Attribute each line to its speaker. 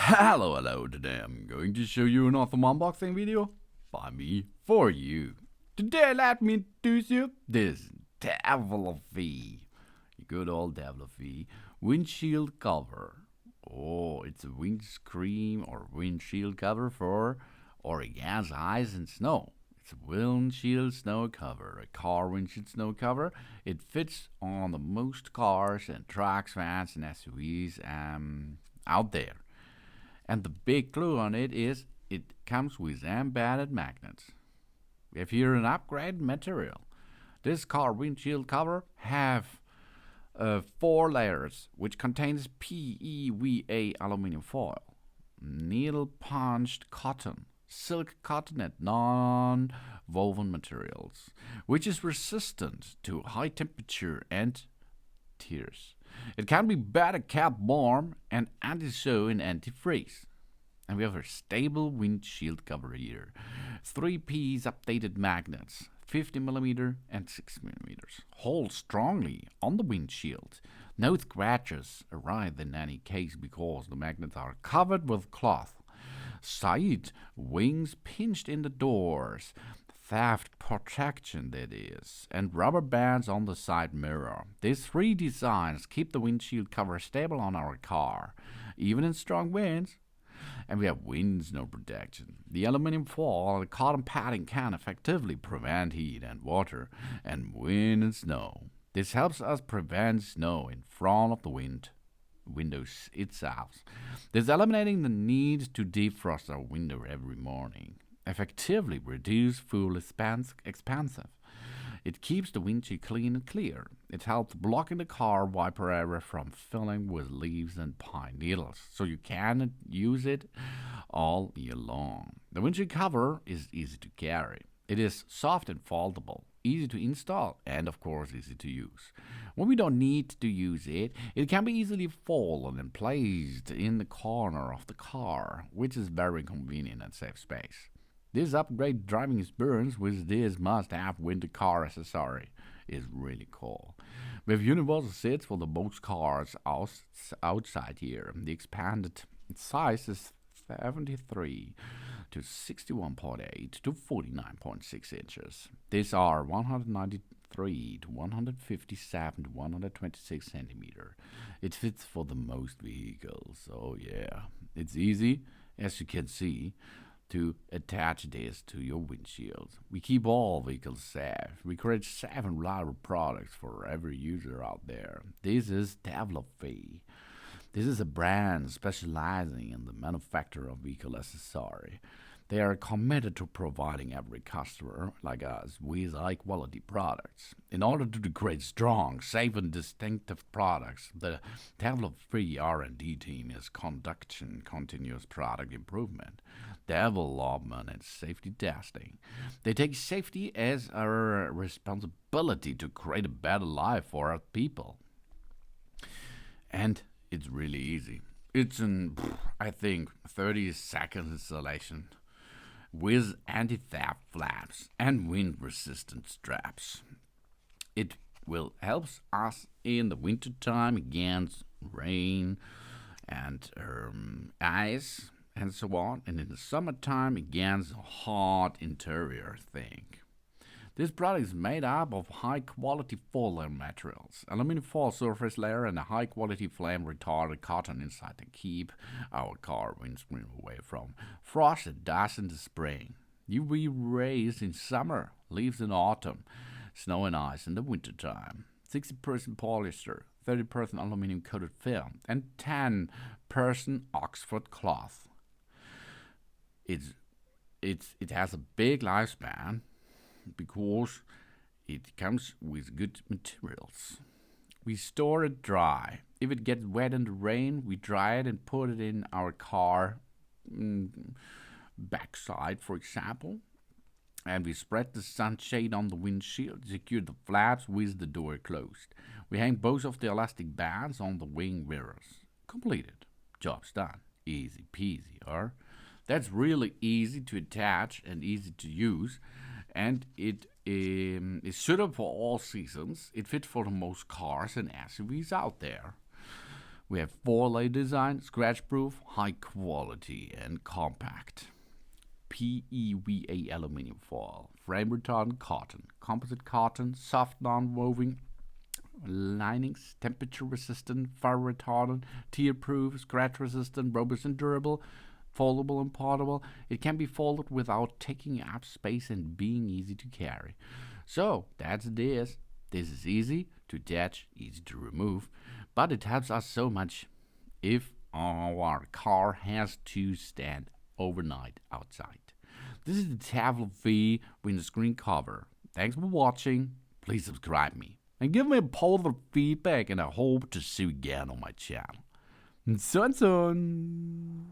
Speaker 1: Hello, today I'm going to show you an awesome unboxing video by me for you. Today let me introduce you this Tevlaphee, good old Tevlaphee windshield cover. Oh, it's a windscreen or windshield cover for or against ice and snow. It's a windshield snow cover, a car windshield snow cover. It fits on the most cars and trucks, vans and SUVs out there. And the big clue on it is it comes with embedded magnets. We have here an upgrade material. This car windshield cover have 4 layers, which contains PEVA aluminum foil, needle punched cotton, silk cotton and non-woven materials, which is resistant to high temperature and tears. It can be better kept warm and anti-sew and anti-freeze. And we have a stable windshield cover here. 3-piece updated magnets, 50mm and 6mm. Hold strongly on the windshield. No scratches arise in any case because the magnets are covered with cloth. Side wings pinched in the doors. Theft protection, that is, and rubber bands on the side mirror. These 3 designs keep the windshield cover stable on our car, even in strong winds. And we have wind snow protection. The aluminum foil and cotton padding can effectively prevent heat and water and wind and snow. This helps us prevent snow in front of the windows itself. This eliminating the need to defrost our window every morning. Effectively reduce fuel expensive. It keeps the windshield clean and clear. It helps blocking the car wiper area from filling with leaves and pine needles, so you can use it all year long. The windshield cover is easy to carry. It is soft and foldable, easy to install, and of course easy to use. When we don't need to use it, it can be easily folded and placed in the corner of the car, which is very convenient and saves space. This upgrade driving experience with this must-have winter car accessory is really cool. We have universal seats for the most cars outside here. The expanded size is 73 to 61.8 to 49.6 inches. These are 193 to 157 to 126 centimeter. It fits for the most vehicles. Oh yeah, it's easy, as you can see, to attach this to your windshield. We keep all vehicles safe. We create 7 reliable products for every user out there. This is Tevlaphee. This is a brand specializing in the manufacture of vehicle accessory. They are committed to providing every customer like us with high-quality products. In order to create strong, safe, and distinctive products, the Tevlaphee R&D team is conducting continuous product improvement, development, and safety testing. They take safety as a responsibility to create a better life for our people. And it's really easy. It's I think, 30-second installation with anti-theft flaps and wind-resistant straps. It will help us in the wintertime against rain and ice and so on, and in the summertime against hot interior thing. This product is made up of high-quality foil materials, aluminum foil surface layer, and a high-quality flame-retardant cotton inside to keep our car windscreen away from frost and dust in the spring, UV rays in summer, leaves in autumn, snow and ice in the wintertime. 60% polyester, 30% aluminum-coated film, and 10% Oxford cloth. It has a big lifespan, because it comes with good materials. We store it dry. If it gets wet in the rain, we dry it and put it in our car backside, for example. And we spread the sunshade on the windshield, secure the flaps with the door closed. We hang both of the elastic bands on the wing mirrors. Completed. Job's done. Easy peasy, or? That's really easy to attach and easy to use. And it is suitable for all seasons. It fits for the most cars and SUVs out there. We have 4-layer design, scratch-proof, high quality, and compact. PEVA aluminum foil, frame retardant cotton, composite cotton, soft non-woven linings, temperature resistant, fire retardant, tear proof, scratch resistant, robust and durable, foldable and portable. It can be folded without taking up space and being easy to carry. So that's this. This is easy to attach, easy to remove, but it helps us so much if our car has to stand overnight outside. This is the Tevlaphee windscreen cover. Thanks for watching. Please subscribe me and give me a positive feedback, and I hope to see you again on my channel. Son.